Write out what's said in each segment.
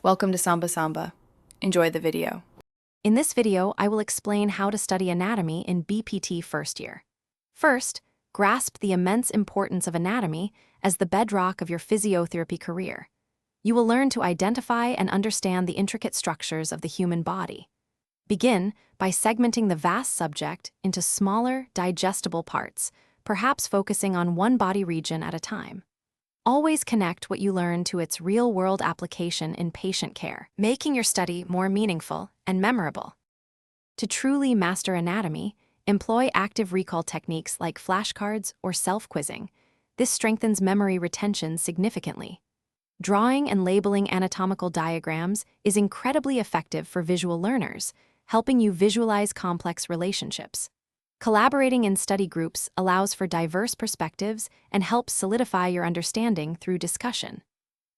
Welcome to Samba Samba. Enjoy the video. In this video, I will explain how to study anatomy in BPT first year. First, grasp the immense importance of anatomy as the bedrock of your physiotherapy career. You will learn to identify and understand the intricate structures of the human body. Begin by segmenting the vast subject into smaller, digestible parts, perhaps focusing on one body region at a time. Always connect what you learn to its real-world application in patient care, making your study more meaningful and memorable. To truly master anatomy, employ active recall techniques like flashcards or self-quizzing. This strengthens memory retention significantly. Drawing and labeling anatomical diagrams is incredibly effective for visual learners, helping you visualize complex relationships. Collaborating in study groups allows for diverse perspectives and helps solidify your understanding through discussion.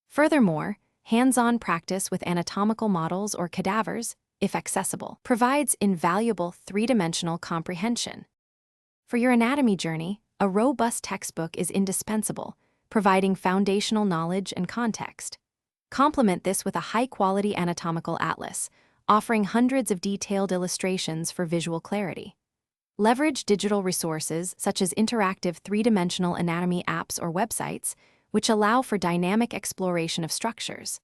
Furthermore, hands-on practice with anatomical models or cadavers, if accessible, provides invaluable three-dimensional comprehension. For your anatomy journey, a robust textbook is indispensable, providing foundational knowledge and context. Complement this with a high-quality anatomical atlas, offering hundreds of detailed illustrations for visual clarity. Leverage digital resources such as interactive three-dimensional anatomy apps or websites, which allow for dynamic exploration of structures.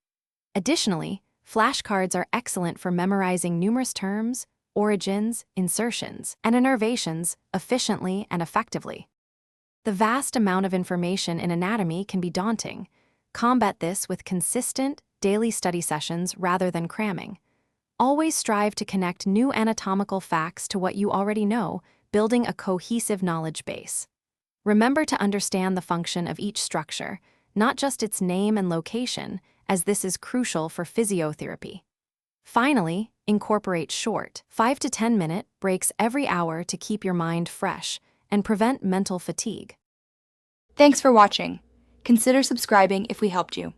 Additionally, flashcards are excellent for memorizing numerous terms, origins, insertions, and innervations efficiently and effectively. The vast amount of information in anatomy can be daunting. Combat this with consistent, daily study sessions rather than cramming. Always strive to connect new anatomical facts to what you already know, building a cohesive knowledge base. Remember to understand the function of each structure, not just its name and location, as this is crucial for physiotherapy. Finally, incorporate short, 5 to 10 minute breaks every hour to keep your mind fresh and prevent mental fatigue. Thanks for watching. Consider subscribing if we helped you.